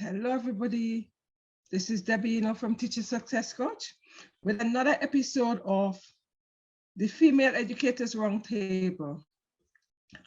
Hello, everybody. This is Debbie, from Teacher Success Coach with another episode of the Female Educators Roundtable.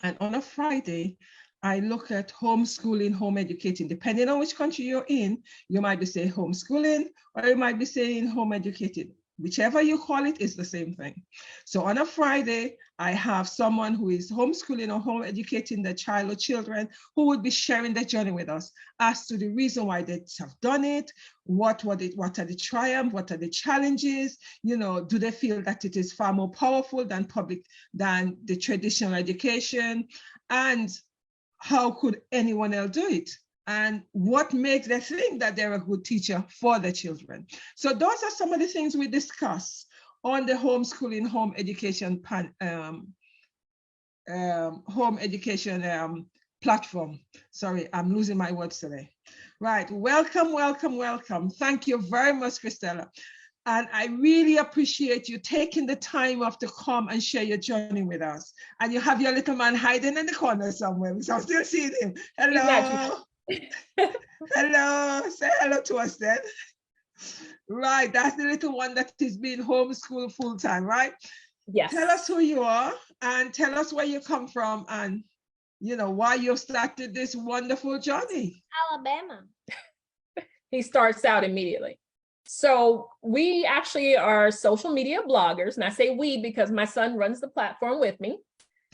And on a Friday, I look at homeschooling, home educating. Depending on which country you're in, you might be saying homeschooling or you might be saying home educating. Whichever you call it is the same thing. So on a Friday, I have someone who is homeschooling or home educating their child or children who would be sharing their journey with us as to the reason why they have done it, what are the triumphs, what are the challenges, do they feel that it is far more powerful than the traditional education, and how could anyone else do it? And what makes them think that they're a good teacher for their children. So those are some of the things we discuss on the homeschooling, home education platform. Sorry, I'm losing my words today. Right, welcome, welcome, welcome. Thank you very much, Christella. And I really appreciate you taking the time off to come and share your journey with us. And you have your little man hiding in the corner somewhere, so I'm still seeing him. Hello. Hello, say hello to us then. Right, that's the little one that is being homeschooled full time, right? Yes. Tell us who you are and tell us where you come from and why you started this wonderful journey. Alabama. He starts out immediately. So we actually are social media bloggers, and I say we because my son runs the platform with me.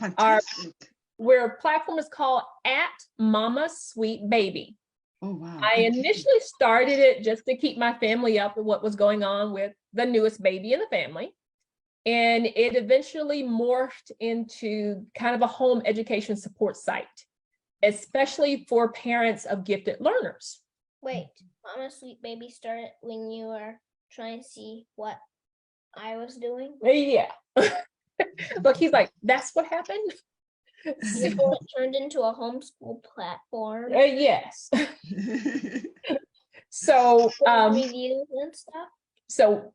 Fantastic. Our platform is called @MamaSweetBaby. Oh, wow. I initially started it just to keep my family up with what was going on with the newest baby in the family. And it eventually morphed into kind of a home education support site, especially for parents of gifted learners. Wait, MamaSweetBaby started when you were trying to see what I was doing? Yeah. Look, he's like, that's what happened? Before it turned into a homeschool platform. Yes. So reviews and stuff. So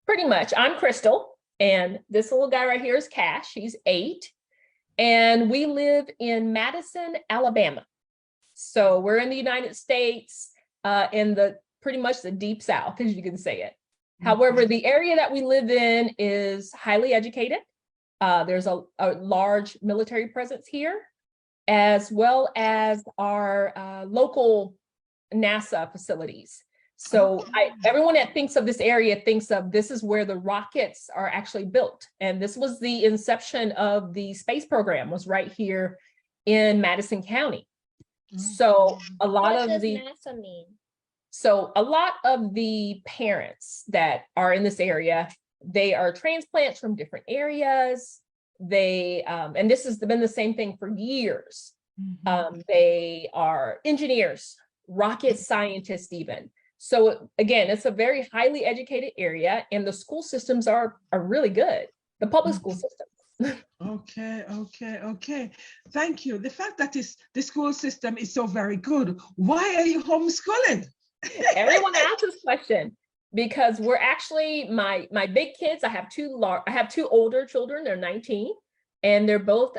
pretty much, I'm Crystal, and this little guy right here is Cash. He's 8, and we live in Madison, Alabama. So we're in the United States, in the pretty much the deep South, as you can say it. However, the area that we live in is highly educated. There's a large military presence here, as well as our local NASA facilities. So everyone that thinks of this area thinks of this is where the rockets are actually built. And this was the inception of the space program, was right here in Madison County. So a lot what of does NASA mean? So a lot of the parents that are in this area, they are transplants from different areas. They, and this has been the same thing for years. They are engineers, rocket scientists even. So again, it's a very highly educated area, and the school systems are really good, the public school systems. Okay. Thank you. The fact that the school system is so very good, why are you homeschooling? Everyone asks this question because we're actually my big kids. I have two older children. They're 19, and they're both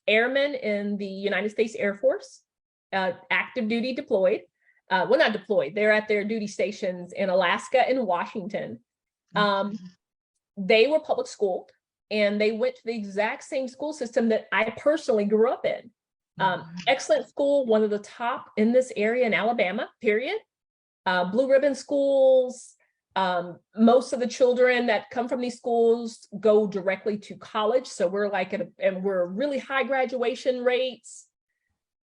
airmen in the United States Air Force, active duty deployed. Well, not deployed. They're at their duty stations in Alaska and Washington. They were public schooled, and they went to the exact same school system that I personally grew up in. Excellent school, one of the top in this area in Alabama, period. Blue ribbon schools. Most of the children that come from these schools go directly to college. So we're like, and we're really high graduation rates.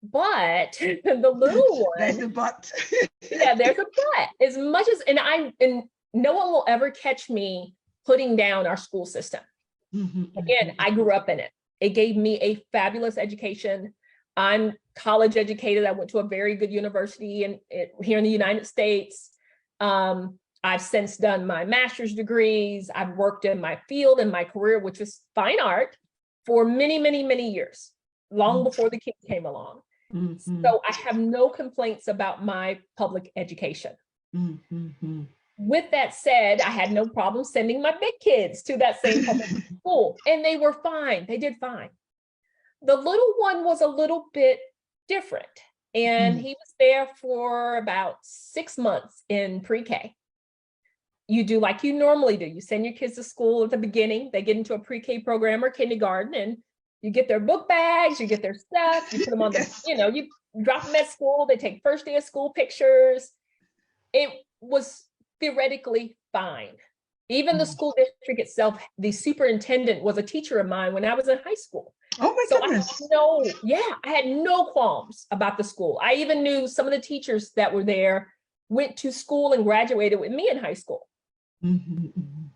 But the little one, there's a but. Yeah, there's a but. As much as, and no one will ever catch me putting down our school system. Again, I grew up in it. It gave me a fabulous education. I'm college educated. I went to a very good university here in the United States. I've since done my master's degrees. I've worked in my field and my career, which is fine art, for many, many, many years, long before the kids came along. So I have no complaints about my public education. With that said, I had no problem sending my big kids to that same public school, and they were fine. They did fine. The little one was a little bit different. And he was there for about 6 months in pre-K. You do like you normally do. You send your kids to school at the beginning. They get into a pre-K program or kindergarten, and you get their book bags, you get their stuff, you put them on the, you drop them at school. They take first day of school pictures. It was theoretically fine. Even the school district itself, the superintendent was a teacher of mine when I was in high school. Oh my goodness. I had no qualms about the school. I even knew some of the teachers that were there went to school and graduated with me in high school.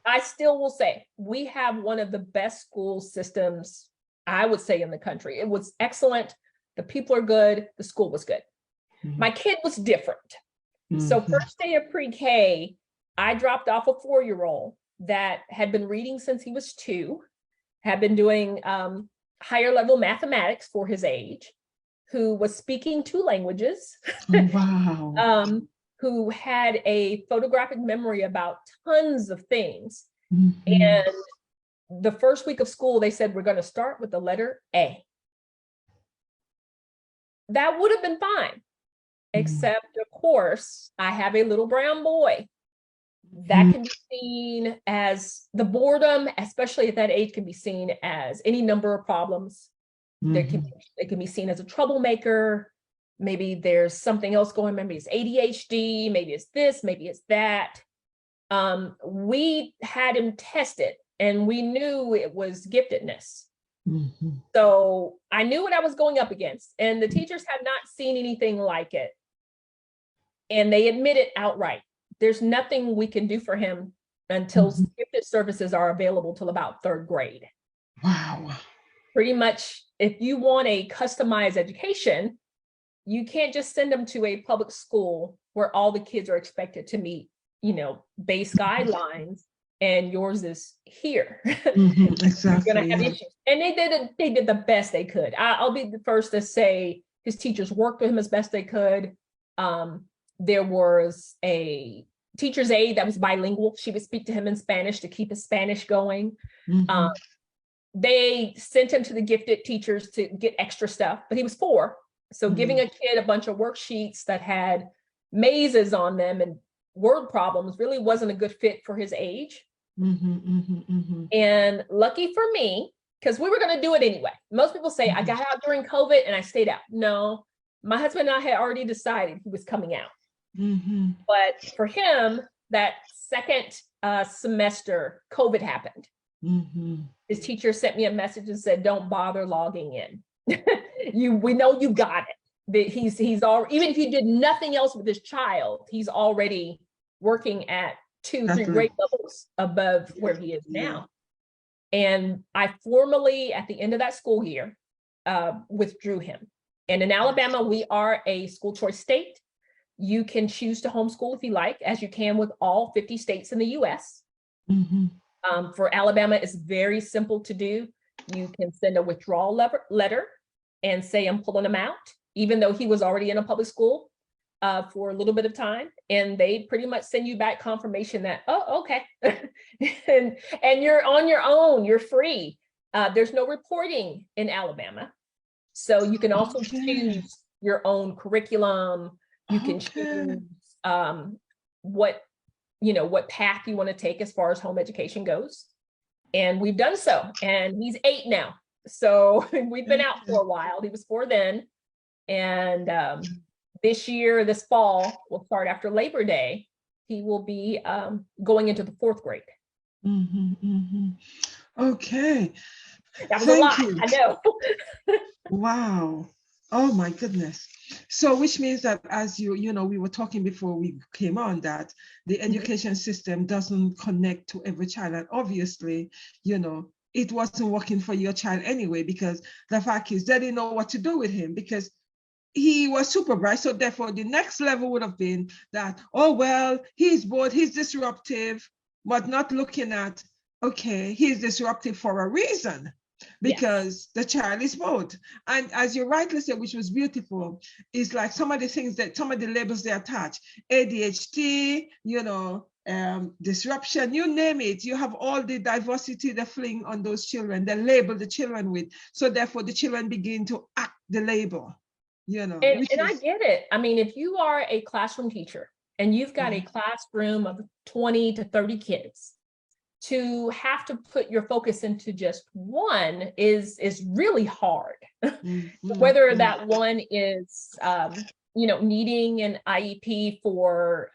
I still will say we have one of the best school systems, I would say, in the country. It was excellent. The people are good. The school was good. My kid was different. So first day of pre-K, I dropped off a 4-year-old that had been reading since he was 2, had been doing higher level mathematics for his age, who was speaking 2 languages, Wow. who had a photographic memory about tons of things. And the first week of school, they said, we're going to start with the letter A. That would have been fine, except of course, I have a little brown boy. That can be seen as the boredom, especially at that age, can be seen as any number of problems. It can be seen as a troublemaker. Maybe there's something else going on. Maybe it's ADHD, maybe it's this, maybe it's that. We had him tested and we knew it was giftedness. So I knew what I was going up against, and the teachers had not seen anything like it. And they admit it outright. There's nothing we can do for him until gifted services are available till about 3rd grade. Wow. Pretty much, if you want a customized education, you can't just send them to a public school where all the kids are expected to meet, base guidelines, and yours is here. Exactly. You're gonna have issues. And they did the best they could. I'll be the first to say his teachers worked with him as best they could. There was a teacher's aide that was bilingual. She would speak to him in Spanish to keep his Spanish going. They sent him to the gifted teachers to get extra stuff, but he was 4. So giving a kid a bunch of worksheets that had mazes on them and word problems really wasn't a good fit for his age. And lucky for me, because we were going to do it anyway. Most people say, I got out during COVID and I stayed out. No, my husband and I had already decided he was coming out. But for him, that second semester, COVID happened. His teacher sent me a message and said, don't bother logging in. We know you got it. He's already, even if you did nothing else with this child, he's already working at 2-3 grade levels above where he is now. And I formally, at the end of that school year, withdrew him. And in Alabama, we are a school choice state. You can choose to homeschool if you like, as you can with all 50 states in the US. For Alabama, it's very simple to do. You can send a withdrawal letter and say, I'm pulling him out, even though he was already in a public school for a little bit of time. And they pretty much send you back confirmation that, oh, okay. and you're on your own, you're free. There's no reporting in Alabama. So you can also choose your own curriculum. You can choose what path you want to take as far as home education goes. And we've done so. And he's 8 now. So we've been out for a while. He was 4 then. And this fall, we'll start after Labor Day. He will be going into the 4th grade. Okay. That was a lot, I know. Wow. Oh my goodness. So which means that, as we were talking before we came on, that the education system doesn't connect to every child. And obviously, it wasn't working for your child anyway, because the fact is they didn't know what to do with him because he was supervised. So therefore the next level would have been that, oh, well, he's bored, he's disruptive, but not looking at, okay, he's disruptive for a reason. Because the child is bored. And as you rightly said, which was beautiful, is like some of the labels they attach, ADHD, disruption, you name it. You have all the diversity they fling on those children, they label the children with. So therefore the children begin to act the label, you know, And which I is, get it. I mean, if you are a classroom teacher and you've got a classroom of 20 to 30 kids, to have to put your focus into just one is really hard. Whether that one is, needing an IEP for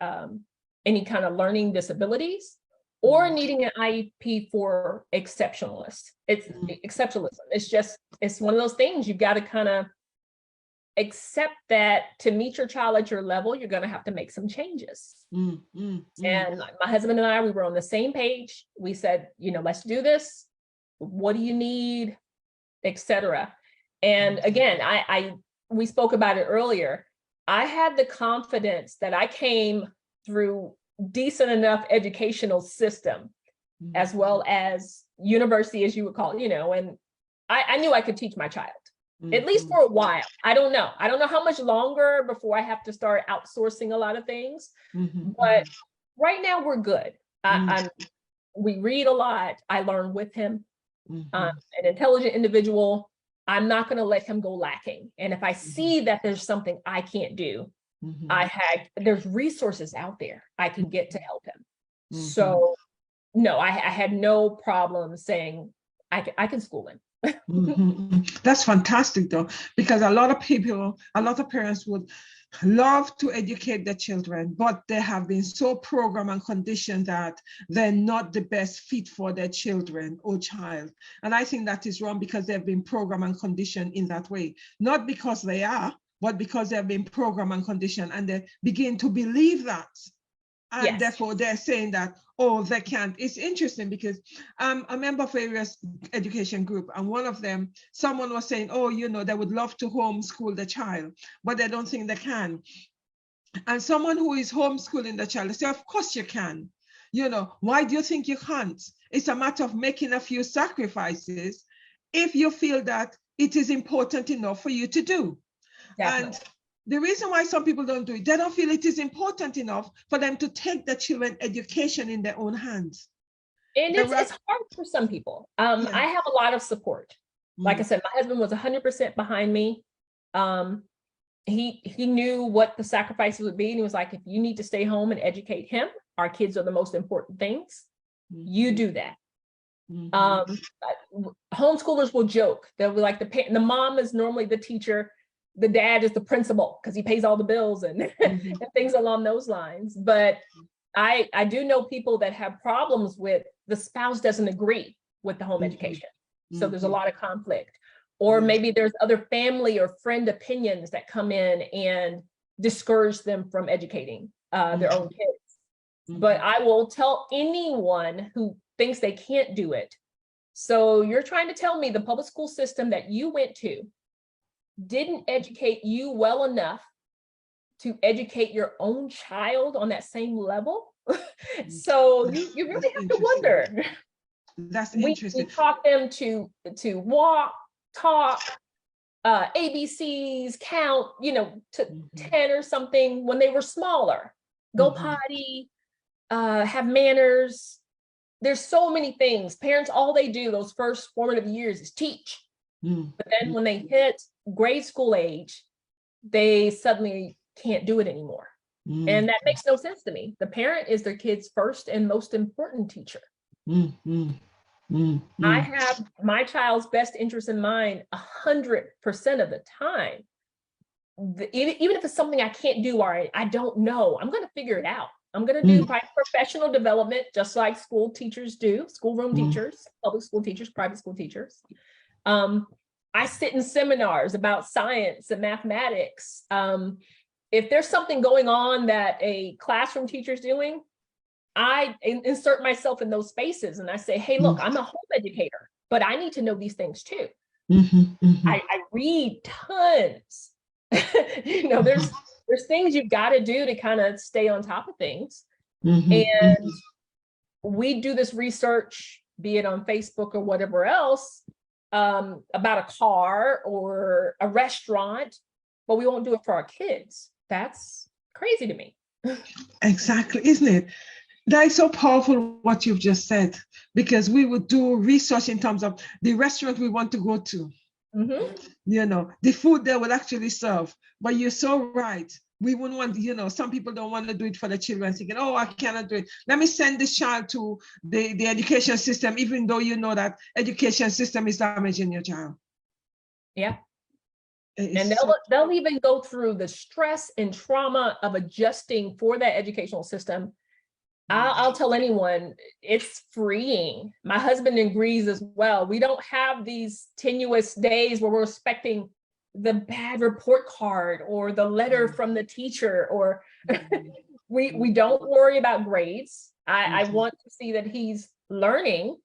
any kind of learning disabilities, or needing an IEP for exceptionalism. It's one of those things you've got to kind of accept that to meet your child at your level, you're going to have to make some changes. And my husband and I, we were on the same page. We said, let's do this. What do you need, etc. And again, we spoke about it earlier. I had the confidence that I came through decent enough educational system, as well as university, as you would call it, and I knew I could teach my child. At least for a while. I don't know how much longer before I have to start outsourcing a lot of things. But right now we're good. We read a lot. I learn with him. An intelligent individual. I'm not going to let him go lacking. And if I see that there's something I can't do, there's resources out there I can get to help him. So no, I had no problem saying I can school him. That's fantastic though, because a lot of parents would love to educate their children, but they have been so programmed and conditioned that they're not the best fit for their children or child. And I think that is wrong, because they've been programmed and conditioned in that way, not because they are, but because they've been programmed and conditioned, and they begin to believe that. And therefore they're saying that, oh, they can't. It's interesting because I'm a member of various education group, and one of them, someone was saying, oh, they would love to homeschool the child, but they don't think they can. And someone who is homeschooling the child, they say, of course you can. Why do you think you can't? It's a matter of making a few sacrifices if you feel that it is important enough for you to do. Definitely. And the reason why some people don't do it, they don't feel it is important enough for them to take their children's education in their own hands. And it's hard for some people. I have a lot of support. Like I said, my husband was 100% behind me. He knew what the sacrifices would be. And he was like, if you need to stay home and educate him, our kids are the most important things. You do that. Homeschoolers will joke. They'll be like, the mom is normally the teacher. The dad is the principal because he pays all the bills and, and things along those lines. But I do know people that have problems with the spouse doesn't agree with the home education. So there's a lot of conflict. Or maybe there's other family or friend opinions that come in and discourage them from educating their own kids. But I will tell anyone who thinks they can't do it. So you're trying to tell me the public school system that you went to didn't educate you well enough to educate your own child on that same level? So you really have to wonder. That's interesting. We taught them to walk, talk, ABCs, count, to 10 or something when they were smaller. Go potty, have manners. There's so many things. Parents, all they do those first formative years is teach. But then when they hit grade school age, they suddenly can't do it anymore. And that makes no sense to me. The parent is their kid's first and most important teacher. I have my child's best interest in mind 100% of the time. Even if it's something I can't do or I don't know, I'm going to figure it out. I'm going to do professional development, just like school teachers do, schoolroom teachers, public school teachers, private school teachers. I sit in seminars about science and mathematics. If there's something going on that a classroom teacher is doing, I insert myself in those spaces and I say, hey, look, I'm a home educator, but I need to know these things too. I read tons. There's things you've got to do to kind of stay on top of things. And we do this research, be it on Facebook or whatever else, about a car or a restaurant, but we won't do it for our kids. That's crazy to me. Exactly, isn't it? That is so powerful what you've just said, because we would do research in terms of the restaurant we want to go to. You know, the food they will actually serve. But you're so right. We wouldn't want, you know, some people don't want to do it for the children, thinking, oh, I cannot do it. Let me send this child to the education system, even though you know that education system is damaging your child. Yeah. It's And so- they'll even go through the stress and trauma of adjusting for that educational system. I'll tell anyone, it's freeing. My husband agrees as well. We don't have these tenuous days where we're expecting the bad report card or the letter from the teacher, or we don't worry about grades. I want to see that he's learning,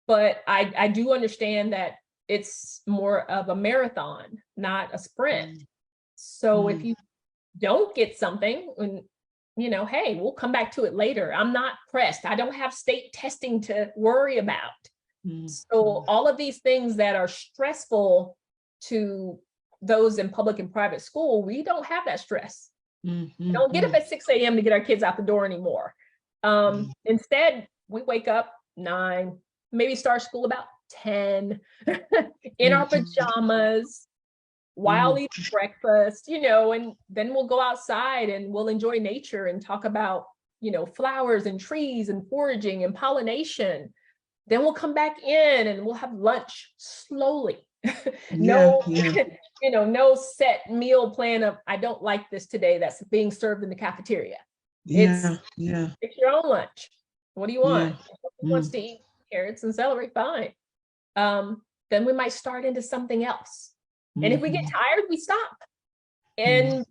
but I do understand that it's more of a marathon, not a sprint. So if you don't get something, and you know, hey, we'll come back to it later. I'm not pressed. I don't have state testing to worry about. So all of these things that are stressful to those in public and private school, we don't have that stress. We don't get up at 6 a.m. to get our kids out the door anymore. Instead, we wake up 9, maybe start school about 10 in our pajamas while eating breakfast, you know, and then we'll go outside and we'll enjoy nature and talk about, you know, flowers and trees and foraging and pollination. Then we'll come back in and we'll have lunch slowly. No, you know, no set meal plan of, I don't like this today, that's being served in the cafeteria. It's your own lunch. What do you want? Who wants to eat carrots and celery? Fine. Then we might start into something else. And if we get tired, we stop. And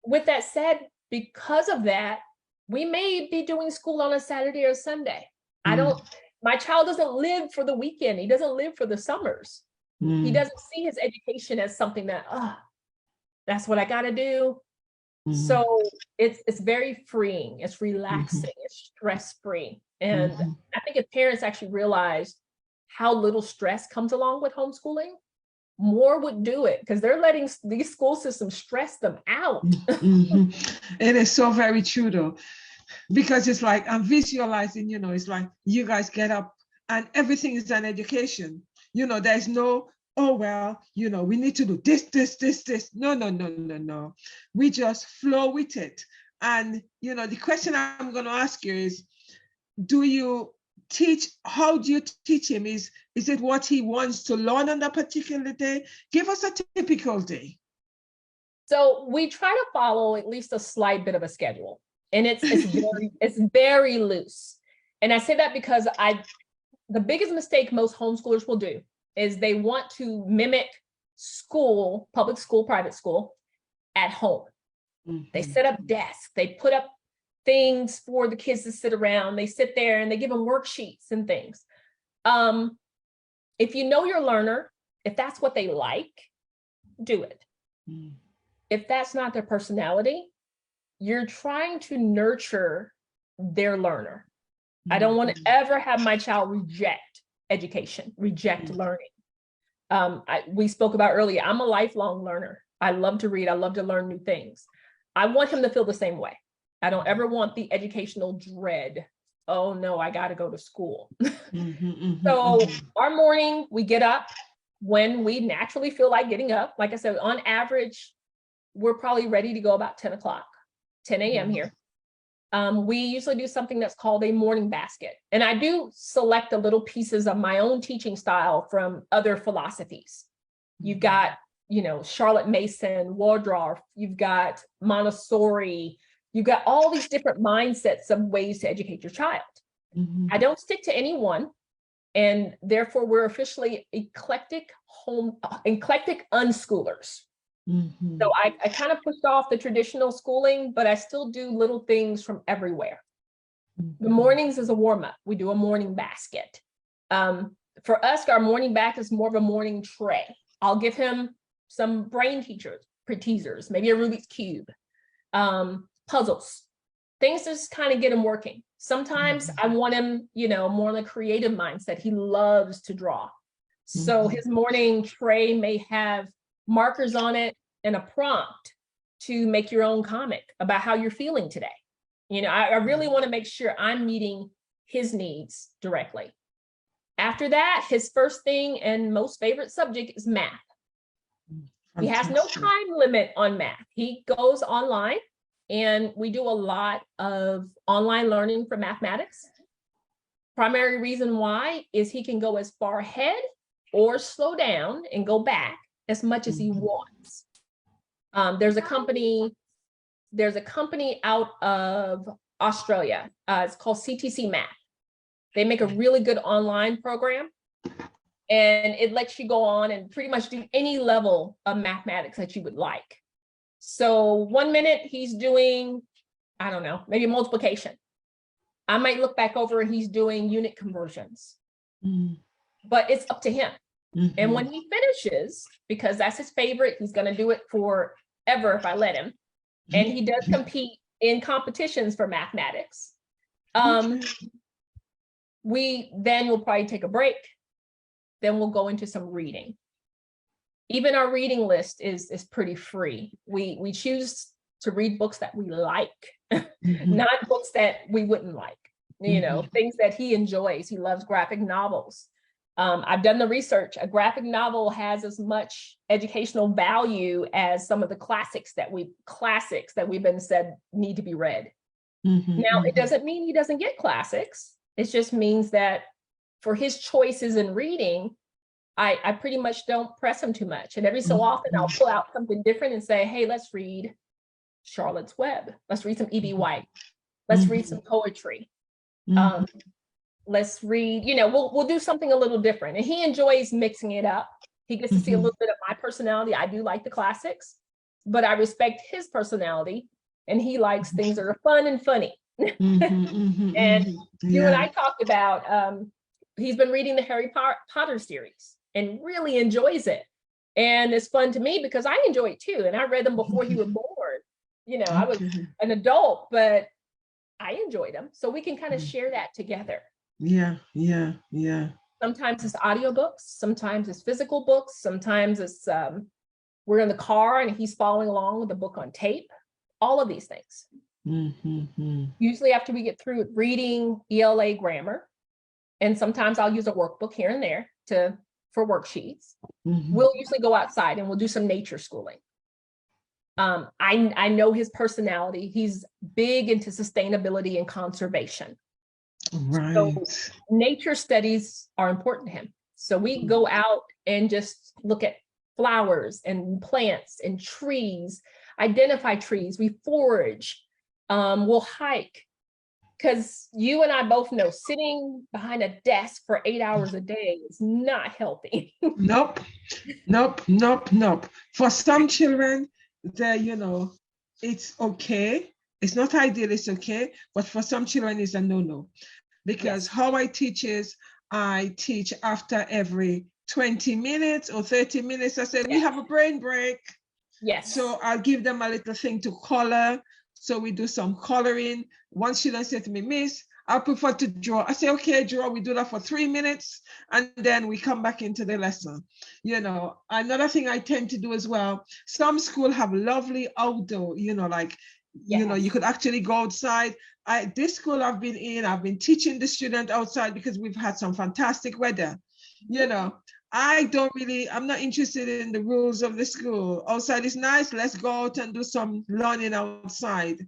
with that said, because of that, we may be doing school on a Saturday or Sunday. My child doesn't live for the weekend. He doesn't live for the summers. He doesn't see his education as something that, that's what I got to do. So it's very freeing. It's relaxing. It's stress-free. And I think if parents actually realized how little stress comes along with homeschooling, more would do it, because they're letting these school systems stress them out. It is so very true though, because it's like I'm visualizing, you know, it's like you guys get up and everything is an education. You know, there's no, oh, well, you know, we need to do this. No. We just flow with it. And, you know, the question I'm going to ask you is, do you teach, how do you teach him? Is it what he wants to learn on that particular day? Give us a typical day. So we try to follow at least a slight bit of a schedule, and it's very loose. And I say that because the biggest mistake most homeschoolers will do is they want to mimic school, public school, private school at home. They set up desks, they put up things for the kids to sit around. They sit there and they give them worksheets and things. If you know your learner, if that's what they like, do it. If that's not their personality, you're trying to nurture their learner. I don't want to ever have my child reject education, reject learning. We spoke about earlier, I'm a lifelong learner. I love to read. I love to learn new things. I want him to feel the same way. I don't ever want the educational dread. Oh no, I got to go to school. So our morning, we get up when we naturally feel like getting up. Like I said, on average, we're probably ready to go about 10 o'clock, 10 a.m. here. We usually do something that's called a morning basket. And I do select the little pieces of my own teaching style from other philosophies. You've got, you know, Charlotte Mason, Waldorf, you've got Montessori, you've got all these different mindsets of ways to educate your child. I don't stick to any one, and therefore we're officially eclectic unschoolers. So I kind of pushed off the traditional schooling, but I still do little things from everywhere. The mornings is a warm-up. We do a morning basket. For us, our morning basket is more of a morning tray. I'll give him some brain teasers, maybe a Rubik's Cube, puzzles, things to just kind of get him working. Sometimes I want him, you know, more in a creative mindset. He loves to draw. So his morning tray may have markers on it and a prompt to make your own comic about how you're feeling today. You know, I really want to make sure I'm meeting his needs directly. After that, his first thing and most favorite subject is math. He has no Fantastic. time limit on math. He goes online, and we do a lot of online learning for mathematics. Primary reason why is he can go as far ahead or slow down and go back as much as he Mhm. wants. There's a company out of Australia. It's called CTC Math. They make a really good online program, and it lets you go on and pretty much do any level of mathematics that you would like. So 1 minute he's doing, I don't know, maybe multiplication. I might look back over and he's doing unit conversions, Mhm. but it's up to him. And Mhm. when he finishes, because that's his favorite, he's going to do it forever if I let him. And he does compete in competitions for mathematics. Okay. We then will probably take a break. Then we'll go into some reading. Even our reading list is pretty free. We choose to read books that we like, Mhm. not books that we wouldn't like, you know, things that he enjoys. He loves graphic novels. I've done the research. A graphic novel has as much educational value as some of the classics that we've been said need to be read. Mhm. Now, it Mhm. doesn't mean he doesn't get classics. It just means that for his choices in reading, I pretty much don't press him too much. And every so often I'll pull out something different and say, hey, let's read Charlotte's Web. Let's read some E.B. White. Let's read some poetry. Mhm. Let's read, you know, we'll do something a little different. And he enjoys mixing it up. He gets to see a little bit of my personality. I do like the classics, but I respect his personality, and he likes things that are fun and funny. Mhm. Mhm. And Mhm. you and Yeah. I talked about, he's been reading the Harry Potter series and really enjoys it. And it's fun to me because I enjoy it too. And I read them before you were born. You know, I was Okay. an adult, but I enjoyed them. So we can kind of Mm. share that together. Yeah. Yeah. Yeah. Sometimes it's audiobooks, sometimes it's physical books, sometimes it's we're in the car and he's following along with the book on tape. All of these things. Mhm. Usually after we get through reading ELA grammar, and sometimes I'll use a workbook here and there for worksheets. Mhm. We'll usually go outside and we'll do some nature schooling. I know his personality. He's big into sustainability and conservation. Right. So nature studies are important to him. So we go out and just look at flowers and plants and trees, identify trees, we forage, we'll hike. Because you and I both know sitting behind a desk for 8 hours a day is not healthy. Nope. Nope. Nope. Nope. For some children, it's okay. It's not ideal, it's okay. But for some children, it's a no-no. Because Yes. how I teach after every 20 minutes or 30 minutes. I said, we have a brain break. Yes. So I'll give them a little thing to color. So we do some coloring. One student said to me, Miss, I prefer to draw. I say, okay, draw. We do that for 3 minutes, and then we come back into the lesson. Another thing I tend to do as well, some schools have lovely outdoor, like, you could actually go outside. This school I've been teaching the student outside because we've had some fantastic weather. I'm not interested in the rules of the school. Outside is nice, let's go out and do some learning outside.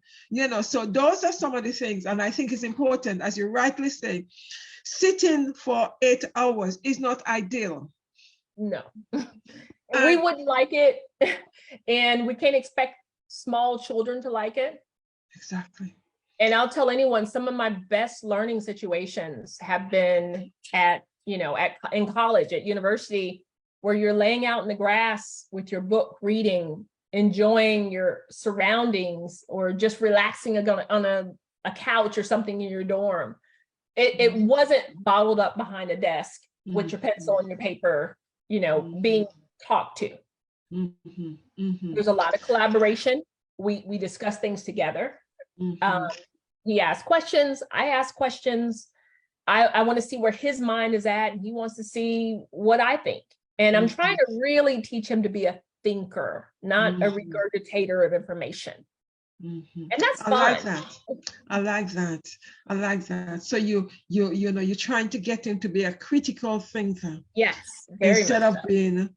So those are some of the things. And I think it's important, as you rightly say, sitting for 8 hours is not ideal. No. We wouldn't like it. And we can't expect small children to like it. Exactly. And I'll tell anyone, some of my best learning situations have been in college, at university, where you're laying out in the grass with your book, reading, enjoying your surroundings, or just relaxing on a couch or something in your dorm. It wasn't bottled up behind a desk with your pencil and your paper, being talked to. There's a lot of collaboration. We discuss things together. He asks questions, I ask questions. I want to see where his mind is at, and he wants to see what I think. And I'm trying to really teach him to be a thinker, not a regurgitator of information. And that's fun. I like that. So you're trying to get him to be a critical thinker. Yes, instead of being,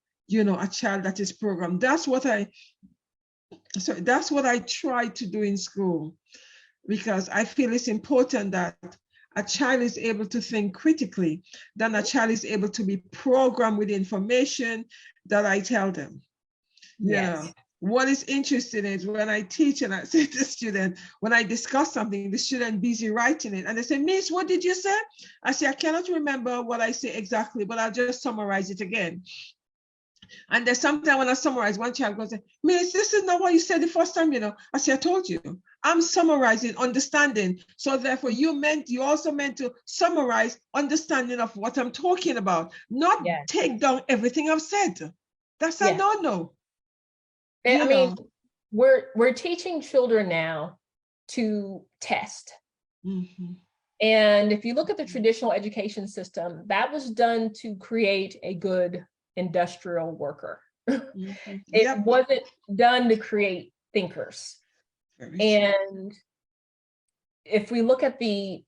a child that is programmed. That's what I try to do in school, because I feel it's important that a child is able to think critically, then a child is able to be programmed with information that I tell them. Yes. What is interesting is when I teach and I say to the student, when I discuss something, the student busy writing it, and they say, Miss, what did you say? I say, I cannot remember what I say exactly, but I'll just summarize it again. And there's sometimes when I summarize, one child goes, Miss, this is not what you said the first time, I say, I told you, I'm summarizing, understanding. So therefore you also meant to summarize understanding of what I'm talking about, not take down everything I've said. That's a no-no. I mean, we're teaching children now to test. Mm-hmm. And if you look at the traditional education system, that was done to create a good industrial worker. Mm-hmm. It wasn't done to create thinkers. And if we look at the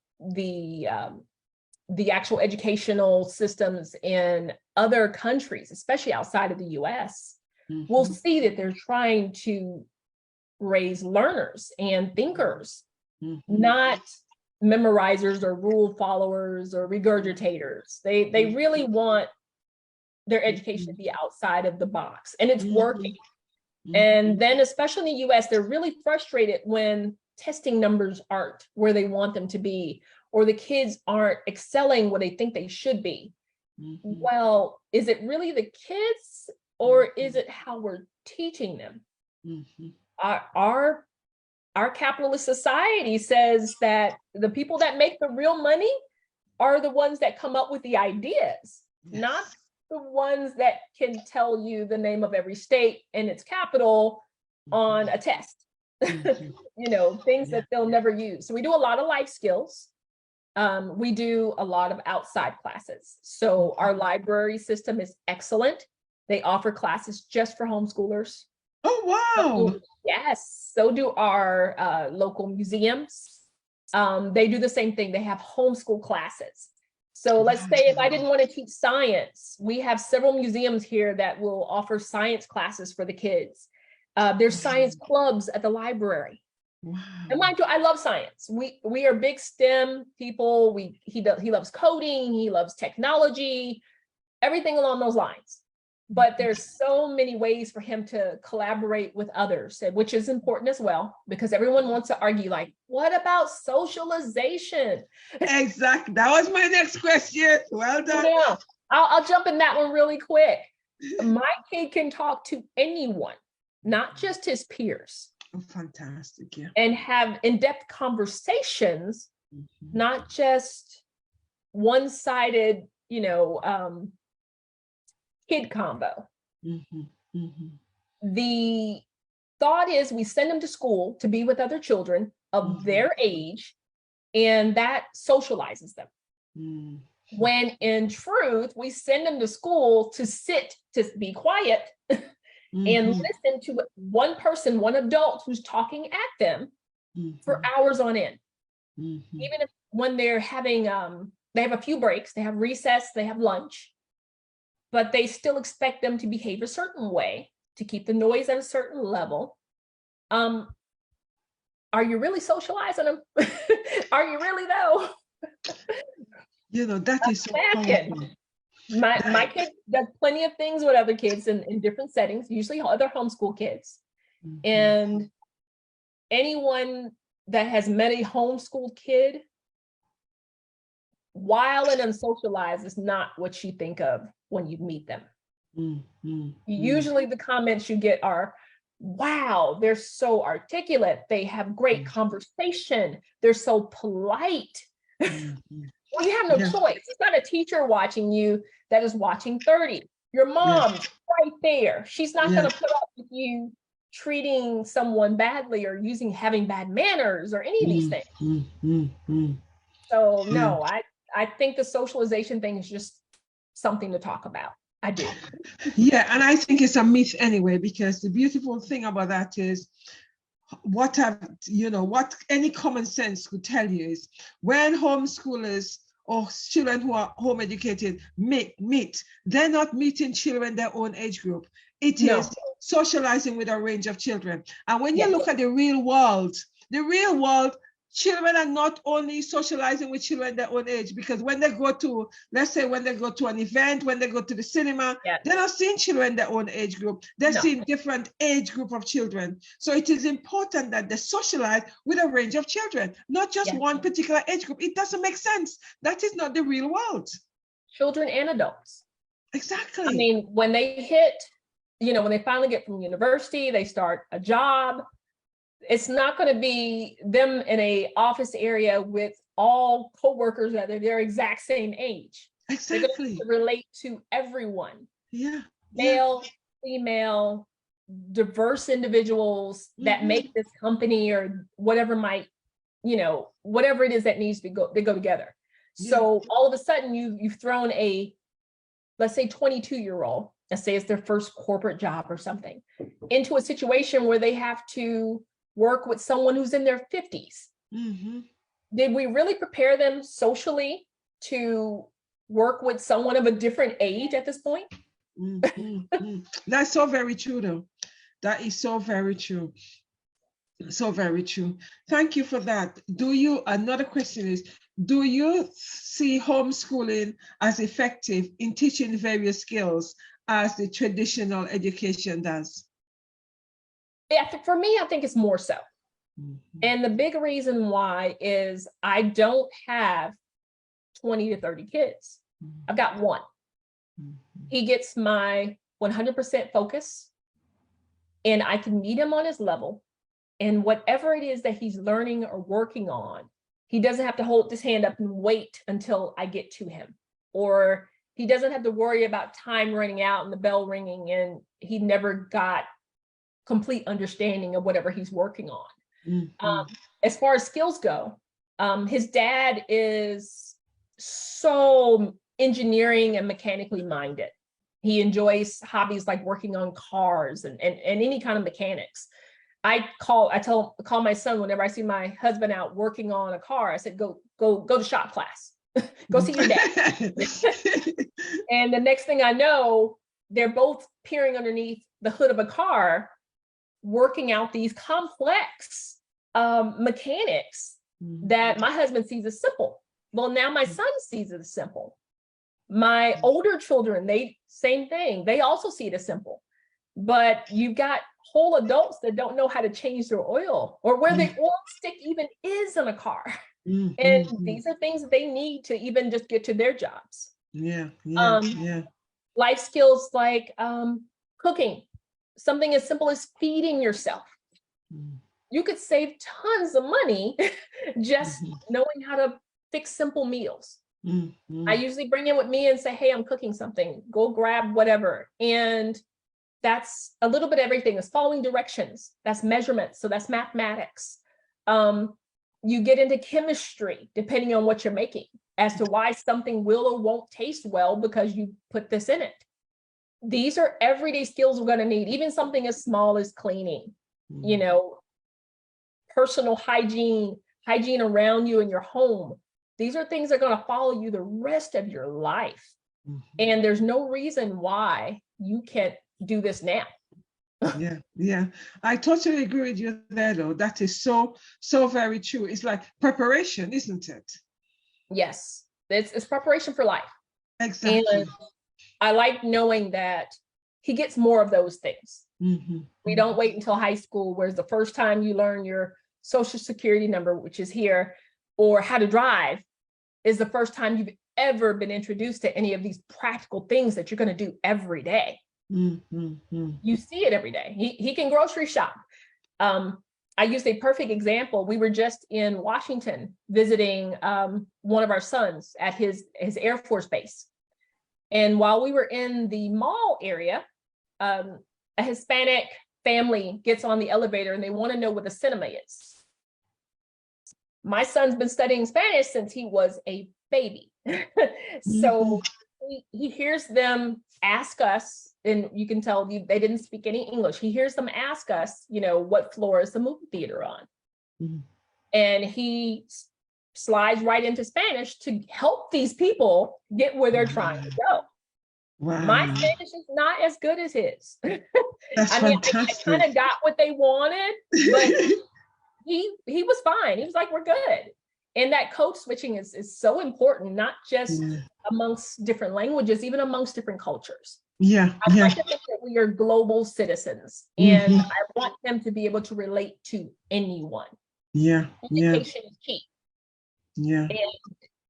actual educational systems in other countries, especially outside of the US, we'll see that they're trying to raise learners and thinkers, not memorizers or rule followers or regurgitators. They really want their education to be outside of the box, and it's working. And then, especially in the US, they're really frustrated when testing numbers aren't where they want them to be, or the kids aren't excelling where they think they should be. Well, is it really the kids, or is it how we're teaching them? Our capitalist society says that the people that make the real money are the ones that come up with the ideas, not the ones that can tell you the name of every state and its capital on a test. Things that they'll never use. So we do a lot of life skills. We do a lot of outside classes. So our library system is excellent. They offer classes just for homeschoolers. Oh, wow. Yes. So do our local museums. They do the same thing. They have homeschool classes. So let's say if I didn't want to teach science, we have several museums here that will offer science classes for the kids. There's science clubs at the library. Wow. And mind you, I love science. We are big STEM people. He loves coding. He loves technology, everything along those lines. But there's so many ways for him to collaborate with others, which is important as well, because everyone wants to argue, like, what about socialization? Exactly. That was my next question. Well done. Yeah, I'll jump in that one really quick. My kid can talk to anyone, not just his peers. Oh, fantastic. Yeah. And have in-depth conversations, not just one-sided, kid combo. The thought is we send them to school to be with other children of their age, and that socializes them. When in truth, we send them to school to sit, to be quiet and listen to one person, one adult who's talking at them for hours on end. Even if when they're having, they have a few breaks, they have recess, they have lunch, but they still expect them to behave a certain way to keep the noise at a certain level. Are you really socializing them? Are you really though? That is so powerful. My kid does plenty of things with other kids in different settings, usually other homeschool kids. And anyone that has met a homeschool kid, wild and unsocialized is not what you think of when you meet them. Usually the comments you get are, wow, they're so articulate. They have great conversation. They're so polite. Well, you have no choice. It's not a teacher watching you that is watching 30. Your mom's right there. She's not going to put up with you treating someone badly or having bad manners or any of these things. So no, I think the socialization thing is just something to talk about. I do. Yeah, and I think it's a myth anyway, because the beautiful thing about that is what any common sense could tell you is when homeschoolers or children who are home educated meet. They're not meeting children their own age group. It No. is socializing with a range of children. And when you Yes. look at the real world, children are not only socializing with children their own age, because when they go to, let's say, when they go to an event, when they go to the cinema, Yes. they're not seeing children their own age group. They're No. seeing different age group of children. So it is important that they socialize with a range of children, not just Yes. one particular age group. It doesn't make sense. That is not the real world. Children and adults. Exactly. I mean, when they hit, when they finally get from university, they start a job, it's not going to be them in a office area with all coworkers that are their exact same age. They're going Exactly. to relate to everyone. Yeah. Male, female, diverse individuals that Mhm. make this company or whatever might, whatever it is that needs to go together. So all of a sudden you've thrown let's say 22-year-old, let's say it's their first corporate job or something, into a situation where they have to work with someone who's in their 50s. Mm-hmm. Did we really prepare them socially to work with someone of a different age at this point? Mm-hmm. That's so very true, though. That is so very true. So very true. Thank you for that. Another question is, do you see homeschooling as effective in teaching various skills as the traditional education does? Yeah, for me, I think it's more so. Mm-hmm. And the big reason why is I don't have 20 to 30 kids. I've got one. Mm-hmm. He gets my 100% focus, and I can meet him on his level. And whatever it is that he's learning or working on, he doesn't have to hold his hand up and wait until I get to him. Or he doesn't have to worry about time running out and the bell ringing and he never got complete understanding of whatever he's working on. Mm-hmm. As far as skills go, his dad is so engineering and mechanically minded. He enjoys hobbies like working on cars and any kind of mechanics. I call my son whenever I see my husband out working on a car. I said, go to shop class, go see your dad. And the next thing I know, they're both peering underneath the hood of a car, working out these complex mechanics that my husband sees as simple. Well, now my son sees it as simple. My older children, same thing. They also see it as simple. But you've got whole adults that don't know how to change their oil or where the oil stick even is in a car. And these are things that they need to even just get to their jobs. Yeah. Life skills like cooking, something as simple as feeding yourself. You could save tons of money just knowing how to fix simple meals. I usually bring it with me and say, hey, I'm cooking something, go grab whatever. And that's a little bit of everything. That's following directions, that's measurements, so that's mathematics. You get into chemistry, depending on what you're making, as to why something will or won't taste well because you put this in it. These are everyday skills we're gonna need, even something as small as cleaning, personal hygiene around you in your home. These are things that are gonna follow you the rest of your life. And there's no reason why you can't do this now. Yeah. I totally agree with you there, though. That is so very true. It's like preparation, isn't it? Yes, it's preparation for life. Exactly. And I like knowing that he gets more of those things. We don't wait until high school, whereas the first time you learn your social security number, which is here, or how to drive, is the first time you've ever been introduced to any of these practical things that you're going to do every day. You see it every day. He can grocery shop. I used a perfect example. We were just in Washington visiting one of our sons at his Air Force base. And while we were in the mall area, a Hispanic family gets on the elevator and they want to know what a cinema is. My son's been studying Spanish since he was a baby. So he hears them ask us, and you can tell they didn't speak any English. He hears them ask us, what floor is the movie theater on? And he slides right into Spanish to help these people get where they're trying to go. My Wow. Spanish is not as good as his. That's I mean, I fantastic. kind of got what they wanted, but he was fine. He was like, we're good. And that code switching is so important, not just Yeah. amongst different languages, even amongst different cultures. Yeah. I Yeah. like to think that we are global citizens, and Mhm. I want them to be able to relate to anyone. Yeah. Yeah. Communication is key. Yeah. And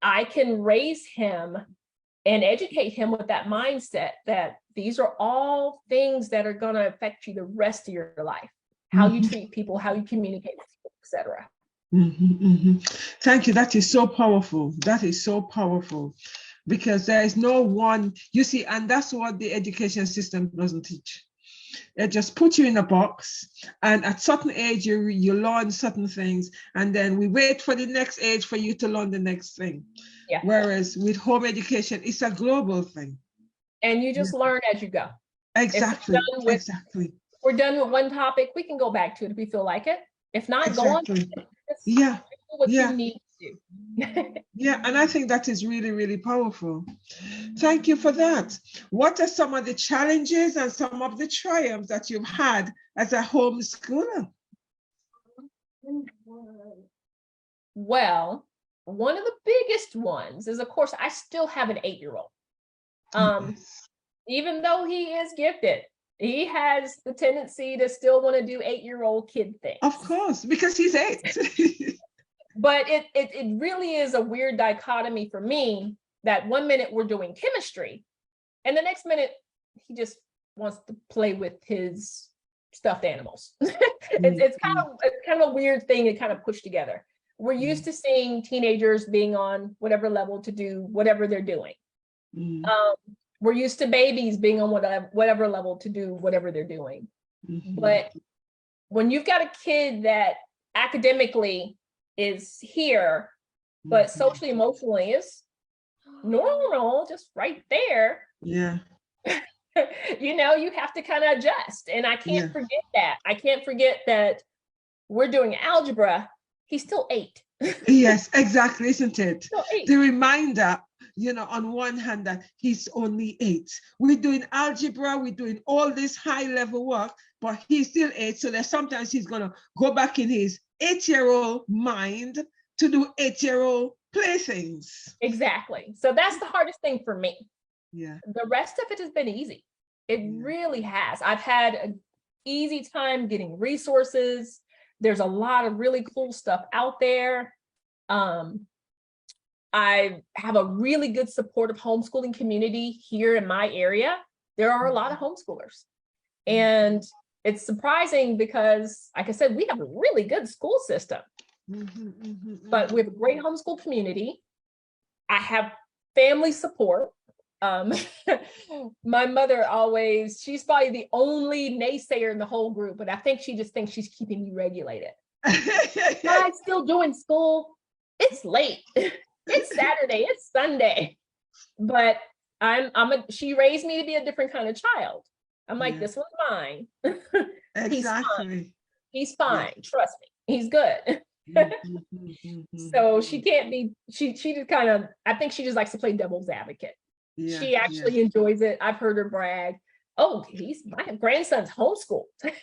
I can raise him and educate him with that mindset that these are all things that are going to affect you the rest of your life. How you treat people, how you communicate with people, etc. Thank you. That is so powerful. That is so powerful, because there is no one, you see, and that's what the education system doesn't teach. It just puts you in a box, and at certain age you learn certain things, and then we wait for the next age for you to learn the next thing. Yeah. Whereas with home education, it's a global thing. And you just learn as you go. Exactly. If we're done with one topic, we can go back to it if we feel like it. If not, go on. Yeah. Do what Yeah. you need to do. Yeah, and I think that is really, really powerful. Thank you for that. What are some of the challenges and some of the triumphs that you've had as a homeschooler? Well, one of the biggest ones is, of course, I still have an 8-year-old. Yes. Even though he is gifted, he has the tendency to still want to do 8-year-old kid things. Of course, because he's 8. But it really is a weird dichotomy for me that one minute we're doing chemistry and the next minute he just wants to play with his stuffed animals. It's kind of a weird thing to kind of push together. We're used to seeing teenagers being on whatever level to do whatever they're doing. We're used to babies being on whatever level to do whatever they're doing. But when you've got a kid that academically is here, but socially, emotionally is normal, just right there. Yeah. You have to kind of adjust. And I can't forget that. I can't forget that we're doing algebra. He's still 8. Yes, exactly, isn't it? Still 8. The reminder, on one hand that he's only 8. We're doing algebra, we're doing all this high level work, but he's still 8. So that sometimes he's going to go back in his 8-year-old mind to do 8-year-old playthings. Exactly. So that's the hardest thing for me. Yeah. The rest of it has been easy. It really has. I've had an easy time getting resources. There's a lot of really cool stuff out there. I have a really good supportive homeschooling community here in my area. There are a lot of homeschoolers. And it's surprising because, like I said, we have a really good school system, but we have a great homeschool community. I have family support. My mother she's probably the only naysayer in the whole group, but I think she just thinks she's keeping you regulated. I'm still doing school. It's late. It's Saturday. It's Sunday. But she raised me to be a different kind of child. I'm like, this one's mine. Exactly. He's fine. Trust me. He's good. So she can't be, she just kind of, I think she just likes to play devil's advocate. She actually enjoys it. I've heard her brag. Oh, my grandson's homeschooled. But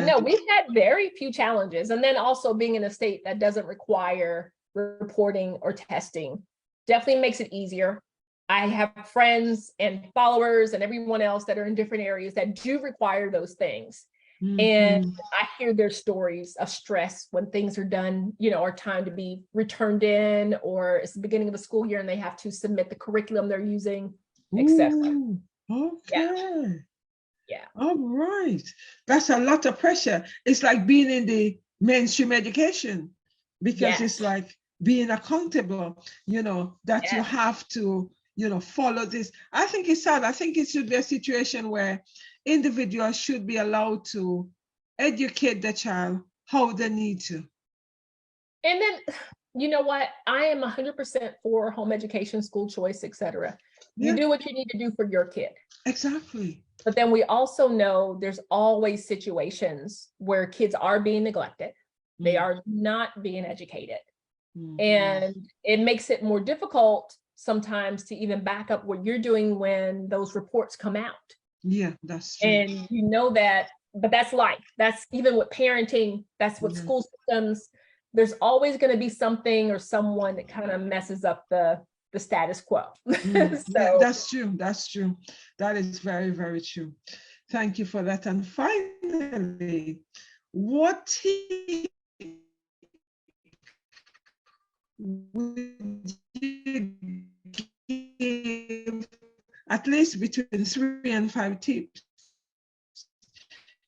no, we've had very few challenges. And then also being in a state that doesn't require reporting or testing definitely makes it easier. I have friends and followers and everyone else that are in different areas that do require those things. And I hear their stories of stress when things are done, or time to be returned in, or it's the beginning of a school year and they have to submit the curriculum they're using, etc. Okay. Yeah. All right. That's a lot of pressure. It's like being in the mainstream education, because it's like being accountable, that you have to, follow this. I think it's sad. I think it should be a situation where individuals should be allowed to educate the child how they need to. And then, you know what? I am 100% for home education, school choice, etc. You do what you need to do for your kid. Exactly. But then we also know there's always situations where kids are being neglected. They are not being educated. Mhm. And it makes it more difficult sometimes to even back up what you're doing when those reports come out. Yeah, that's true. And you know that, but that's life. That's even with parenting, that's what Yeah. school systems, there's always going to be something or someone that kind of messes up the status quo. Yeah, So that's true. That's true. That is very, very true. Thank you for that. And finally, what tip would you give, at least between 3 and 5 tips?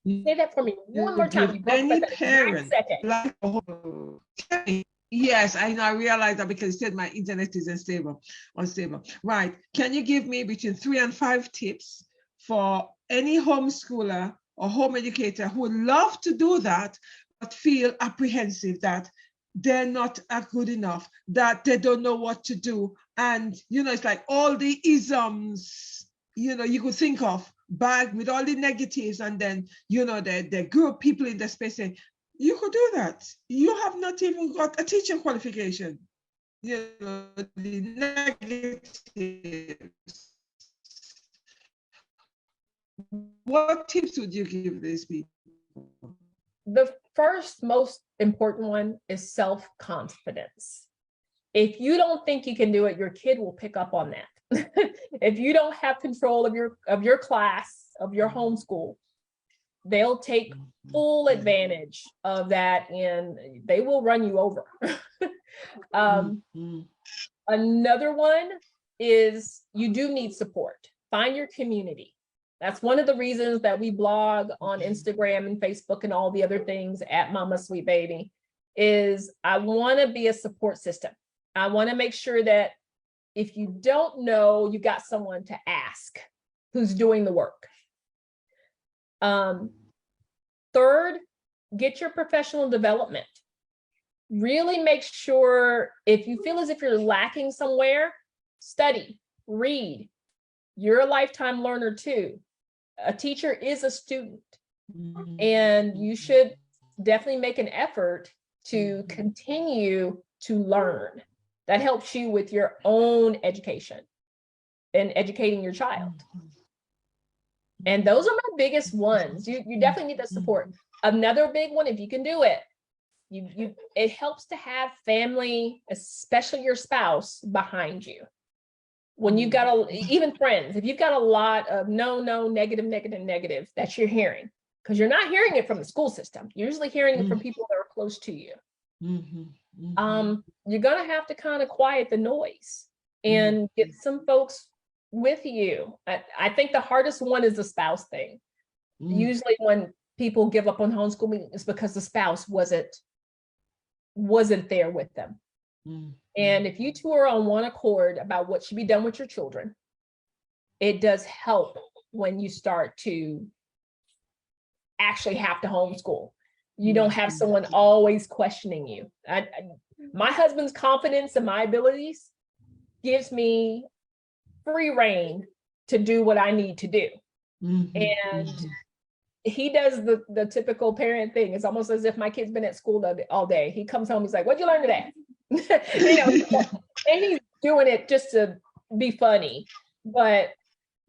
say that for me one more time. Give You broke up any at that exact parent second. like, okay. Yes, I know. I realized that because it said my internet is unstable. Right. Can you give me between 3 and 5 tips for any homeschooler or home educator who would love to do that, but feel apprehensive that they're not good enough, that they don't know what to do? And, it's like all the isms, you could think of, bad with all the negatives, and then, the group people in the space saying, you could do that. You have not even got a teaching qualification. The negatives. What tips would you give these people? The first most important one is self-confidence. If you don't think you can do it, your kid will pick up on that. If you don't have control of your class, of your homeschool, they'll take full advantage of that and they will run you over. Another one is you do need support. Find your community. That's one of the reasons that we blog on Instagram and Facebook and all the other things at Mama Sweet Baby, is I want to be a support system. I want to make sure that if you don't know, you got someone to ask who's doing the work. Third, get your professional development. Really make sure if you feel as if you're lacking somewhere, study, read. You're a lifetime learner too. A teacher is a student, and you should definitely make an effort to continue to learn. That helps you with your own education and educating your child. And those are my biggest ones. You definitely need that support. Another big one, if you can do it, it helps to have family, especially your spouse, behind you. When you've got even friends, if you've got a lot of no, negative that you're hearing, because you're not hearing it from the school system, you're usually hearing it from people that are close to you. You're gonna have to kind of quiet the noise and get some folks with you. I think the hardest one is the spouse thing. Usually when people give up on homeschooling, it's because the spouse wasn't there with them. And if you two are on one accord about what should be done with your children, it does help when you start to actually have to homeschool. You don't have someone always questioning you. My husband's confidence in my abilities gives me free reign to do what I need to do. And he does the typical parent thing. It's almost as if my kid's been at school all day. He comes home, he's like, "What'd you learn today?" And he's doing it just to be funny, but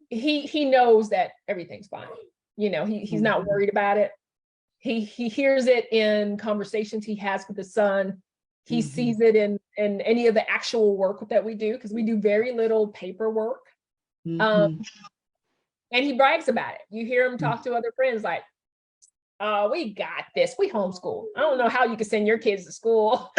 he knows that everything's fine. He's not worried about it. He hears it in conversations he has with his son. He sees it in any of the actual work that we do, because we do very little paperwork. And he brags about it. You hear him talk to other friends like, "Oh, we got this. We homeschool. I don't know how you can send your kids to school."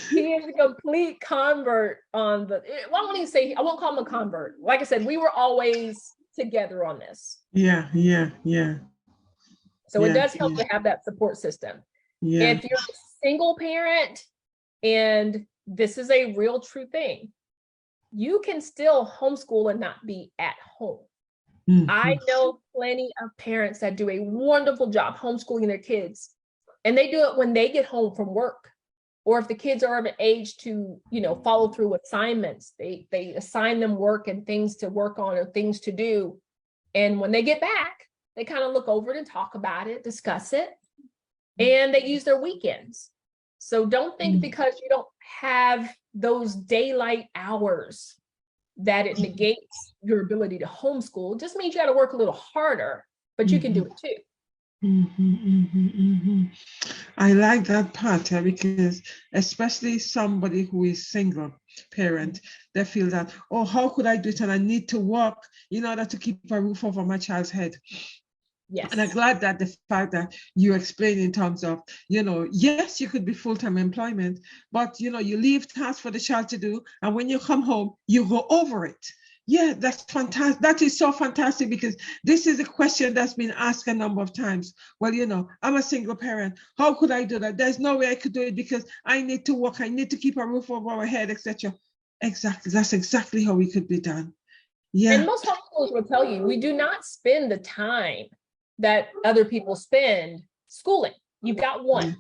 He is a complete convert on I won't call him a convert. Like I said, we were always together on this. Yeah. So it does help to have that support system. If you're a single parent, and this is a real true thing, you can still homeschool and not be at home. I know plenty of parents that do a wonderful job homeschooling their kids, and they do it when they get home from work, or if the kids are of an age to, follow through with assignments, they assign them work and things to work on or things to do. And when they get back, they kind of look over it and talk about it, discuss it. and they use their weekends. So don't think because you don't have those daylight hours that it negates your ability to homeschool. It just means you got to work a little harder, but you can do it too. I like that part because especially somebody who is single parent, they feel that, oh, how could I do it? And I need to work in order to keep a roof over my child's head. Yes. And I'm glad that the fact that you explain in terms of, yes, you could be full-time employment, but, you leave tasks for the child to do. And when you come home, you go over it. Yeah, that's fantastic. That is so fantastic because this is a question that's been asked a number of times. Well, I'm a single parent. How could I do that? There's no way I could do it because I need to work. I need to keep a roof over our head, etc. Exactly. That's exactly how it could be done. Yeah. And most homeschoolers will tell you, we do not spend the time that other people spend schooling. You've got one.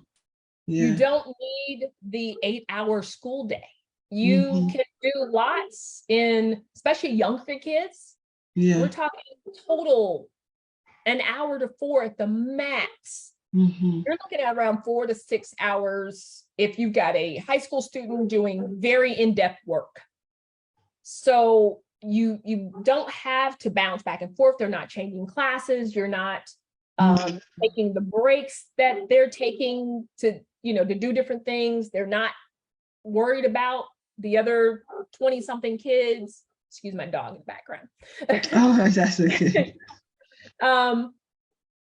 Yeah. You don't need the 8-hour school day. You can do lots in, especially younger kids. Yeah. We're talking total an hour to 4 at the max. You're looking at around 4 to 6 hours if you've got a high school student doing very in-depth work. So you don't have to bounce back and forth. They're not changing classes. You're not taking the breaks that they're taking to do different things. They're not worried about the other 20-something kids. Excuse my dog in the background. Oh, that's okay.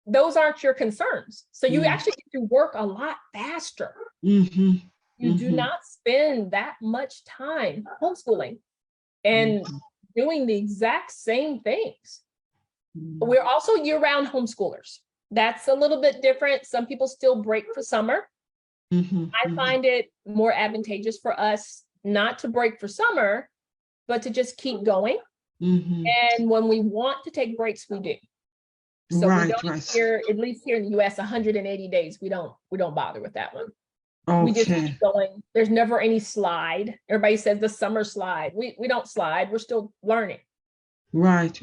Those aren't your concerns. So you actually get to work a lot faster. You do not spend that much time homeschooling and doing the exact same things. We're also year-round homeschoolers. That's a little bit different. Some people still break for summer. I find it more advantageous for us not to break for summer, but to just keep going. And when we want to take breaks, we do. So we don't hear, at least here in the US, 180 days, we don't bother with that one. We just keep going. There's never any slide. Everybody says the summer slide. We don't slide. We're still learning. Right.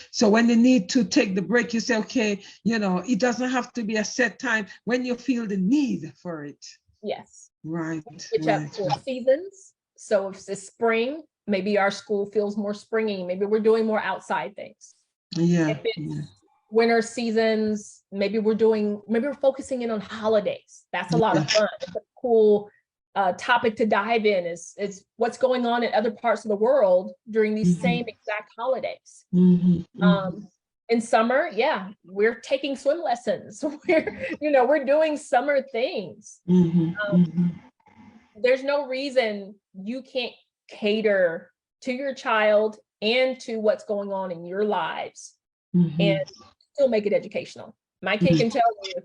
So when you need to take the break, you say, okay, it doesn't have to be a set time when you feel the need for it. Yes. Right. Switch up for seasons. So if it's spring, maybe our school feels more springy. Maybe we're doing more outside things. Yeah. If it's winter seasons, maybe we're focusing in on holidays. That's a lot of fun. It's a cool topic to dive in is what's going on in other parts of the world during these same exact holidays. In summer, we're taking swim lessons. We're doing summer things. There's no reason you can't cater to your child and to what's going on in your lives and still make it educational. My kid can tell you,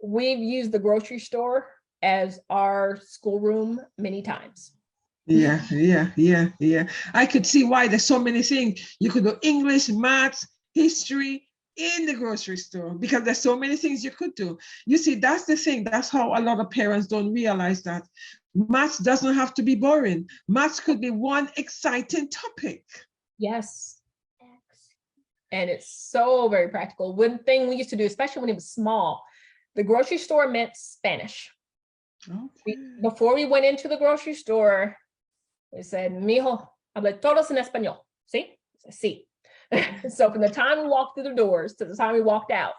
we've used the grocery store as our schoolroom many times. Yeah. I could see why there's so many things. You could do English, maths, history in the grocery store because there's so many things you could do. You see, that's the thing. That's how a lot of parents don't realize that maths doesn't have to be boring. Maths could be one exciting topic. Yes. And it's so very practical. One thing we used to do, especially when it was small, the grocery store meant Spanish. Okay. Before we went into the grocery store, we said, mijo, habla todos en español. See? Sí. So from the time we walked through the doors to the time we walked out,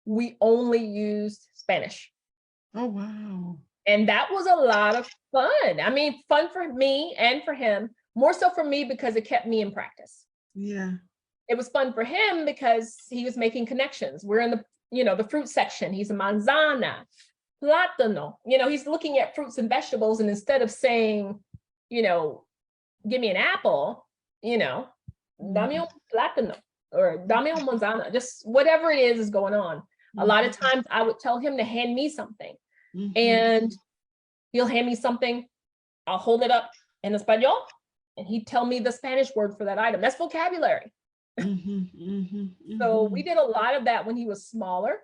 we only used Spanish. Oh, wow. And that was a lot of fun. I mean, fun for me and for him, more so for me because it kept me in practice. Yeah. It was fun for him because he was making connections. We're in the fruit section. He's a manzana, plátano. He's looking at fruits and vegetables, and instead of saying, give me an apple, dame un plátano or dame un manzana, just whatever it is going on. A lot of times I would tell him to hand me something, and he'll hand me something. I'll hold it up in español, and he'd tell me the Spanish word for that item. That's vocabulary. So we did a lot of that when he was smaller.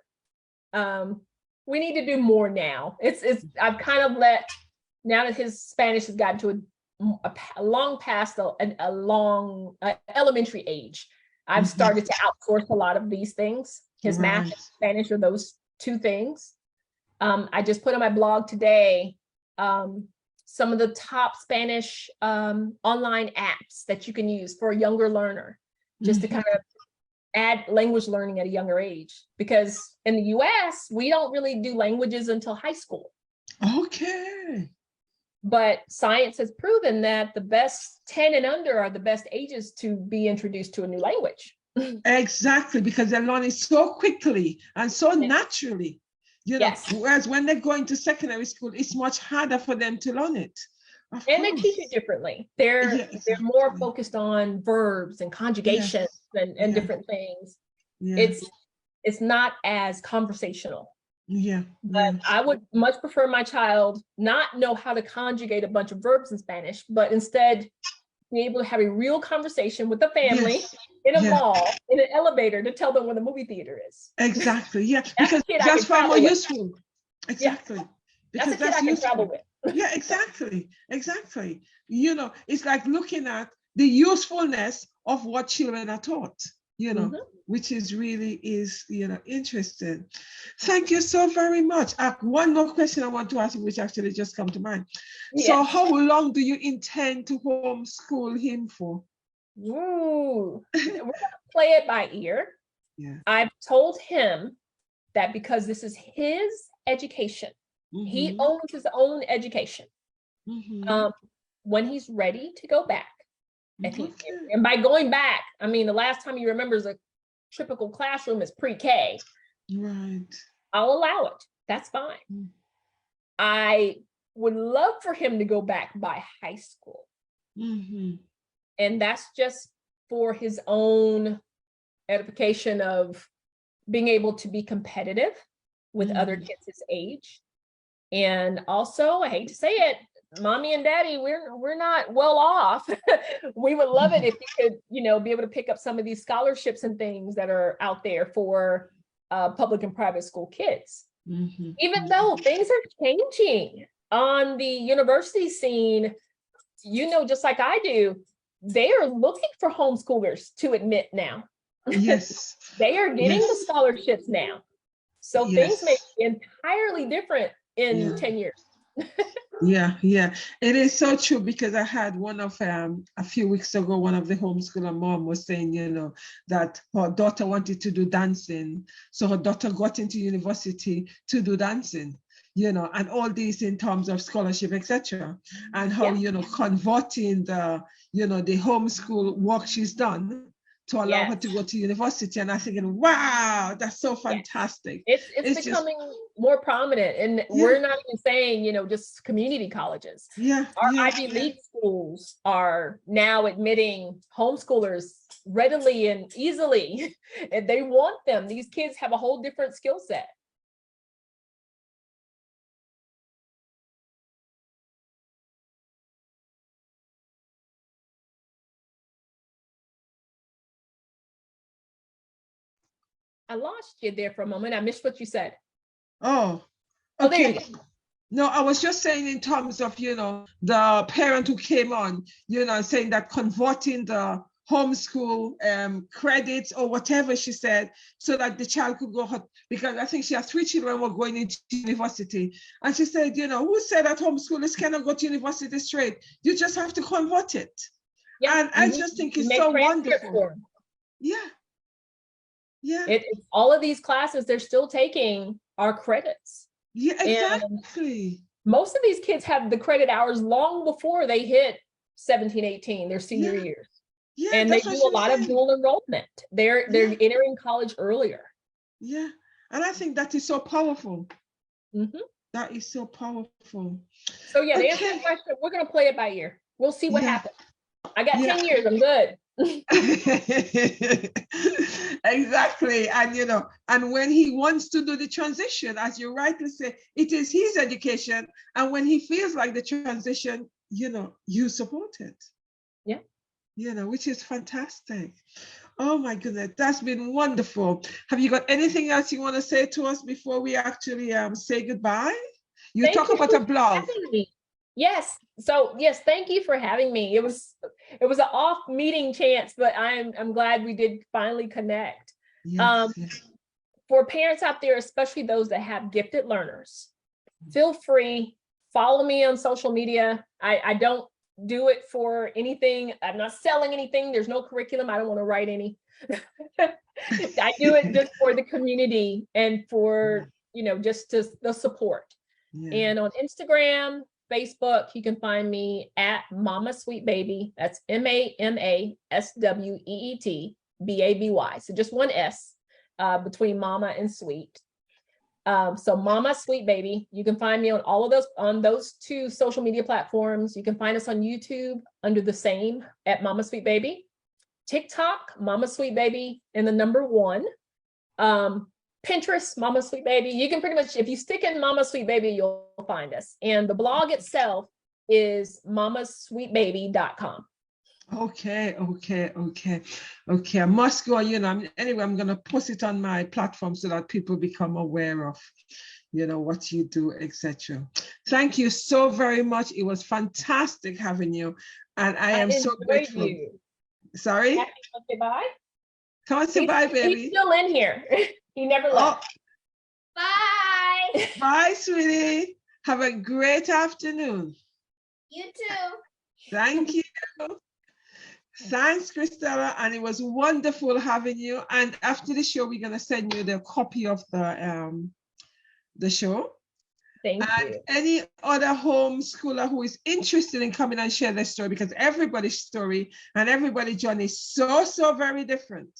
We need to do more now. I've kind of now that his Spanish has gotten to a long past a long elementary age, I've started to outsource a lot of these things. His math and Spanish are those two things. I just put on my blog today some of the top Spanish online apps that you can use for a younger learner, just to kind of add language learning at a younger age. Because in the US, we don't really do languages until high school. Okay. But science has proven that the best 10 and under are the best ages to be introduced to a new language. Exactly, because they learn it so quickly and so naturally. You know, Yes. whereas when they go into secondary school, it's much harder for them to learn it. Of And they teach course. it differently. They're Yeah, they're more exactly. focused on verbs and conjugations and Yeah. different things. Yeah. It's not as conversational. Yeah. But I would much prefer my child not know how to conjugate a bunch of verbs in Spanish, but instead be able to have a real conversation with the family Yes. in a Yeah. mall, in an elevator, to tell them where the movie theater is. Exactly. Yeah. That's Because a kid I that's can far more travel with. useful. Exactly. That's Because a kid I can travel useful. with. Yeah, exactly. Exactly. You know, it's like looking at the usefulness of what children are taught, you know, which is really interesting. Thank you so very much. One more question I want to ask you, which actually just come to mind. So Yes. how long do you intend to homeschool him for? Ooh. We're gonna play it by ear. Yeah. I've told him that because this is his education, he owns his own education. When he's ready to go back, and by going back, I mean the last time he remembers a typical classroom is pre-K. Right. I'll allow it. That's fine. I would love for him to go back by high school. And that's just for his own edification of being able to be competitive with other kids his age. And also, I hate to say it, mommy and daddy, we're not well off. We would love it if you could, be able to pick up some of these scholarships and things that are out there for public and private school kids. Even though things are changing on the university scene, just like I do, they are looking for homeschoolers to admit now. Yes. They are getting the scholarships now. So things may be entirely different in 10 years. Yeah. It is so true, because I had a few weeks ago, one of the homeschooler mom was saying, that her daughter wanted to do dancing. So her daughter got into university to do dancing, and all these in terms of scholarship, etc. And how, converting the homeschool work she's done to allow her to go to university. And I'm thinking, wow, that's so fantastic. It's becoming more prominent. And we're not even saying, just community colleges. Our Ivy League schools are now admitting homeschoolers readily and easily. And they want them. These kids have a whole different skill set. I lost you there for a moment. I missed what you said. Oh, okay. No, I was just saying in terms of, the parent who came on, saying that converting the homeschool credits or whatever she said, so that the child could go, because I think she has 3 children who were going into university. And she said, who said that homeschoolers cannot go to university straight? You just have to convert it. And I just think it's so wonderful. It's all of these classes they're still taking are credits. Yeah, exactly. And most of these kids have the credit hours long before they hit 17, 18, their senior years. And they do a lot of dual enrollment. They're entering college earlier. Yeah. And I think that is so powerful. That is so powerful. So to answer your question, we're going to play it by ear. We'll see what happens. I got 10 years. I'm good. Exactly. And and when he wants to do the transition, as you rightly say, it is his education. And when he feels like the transition, you support it. Which is fantastic. Oh my goodness, that's been wonderful. Have you got anything else you want to say to us before we actually say goodbye? Thank talk you about a blog. Yes. So yes, thank you for having me. It was an off meeting chance, but I'm glad we did finally connect. For parents out there, especially those that have gifted learners, feel free, follow me on social media. I don't do it for anything. I'm not selling anything. There's no curriculum. I don't want to write any. I do it just for the community and for, just to the support. Yeah. And on Instagram, Facebook, you can find me at Mama Sweet Baby. That's MAMASWEET BABY. So just one S between Mama and Sweet. So Mama Sweet Baby. You can find me on all of those two social media platforms. You can find us on YouTube under the same at Mama Sweet Baby. TikTok, Mama Sweet Baby, and the number 1. Pinterest, Mama Sweet Baby. You can pretty much, if you stick in Mama Sweet Baby, you'll find us. And the blog itself is mamasweetbaby.com. Okay. I must go, anyway, I'm going to post it on my platform so that people become aware of, what you do, etc. Thank you so very much. It was fantastic having you. And I am so grateful. You. Sorry? Say bye. Come on, say bye, baby. He's still in here. He never left. Bye. Bye, sweetie. Have a great afternoon. You too. Thank you. Thanks, Christella. And it was wonderful having you. And after the show, we're going to send you the copy of the show. Thank you. Any other homeschooler who is interested in coming and share their story, because everybody's story and everybody's journey is so very different.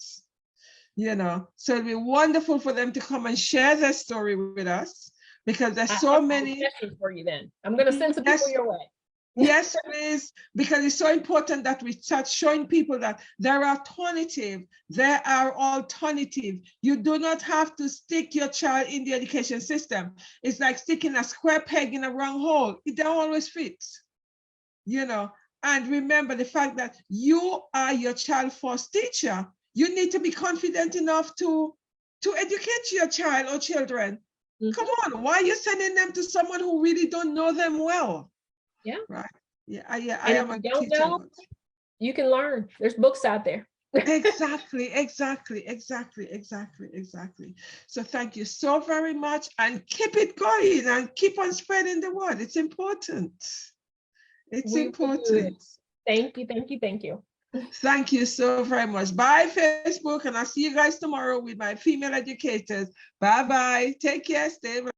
So it'll be wonderful for them to come and share their story with us, because there's so many questions for you. Then I'm going to send some people your way. Yes, please, because it's so important that we start showing people that there are alternatives. You do not have to stick your child in the education system. It's like sticking a square peg in a round hole. It don't always fit, And remember the fact that you are your child's first teacher. You need to be confident enough to educate your child or children. Mm-hmm. Come on, why are you sending them to someone who really don't know them well? Yeah. Right. Yeah. I am a teacher. You can learn. There's books out there. Exactly. So thank you so very much, and keep it going and keep on spreading the word. It's important. It's important. Thank you. Thank you so very much. Bye, Facebook, and I'll see you guys tomorrow with my female educators. Bye-bye. Take care. Stay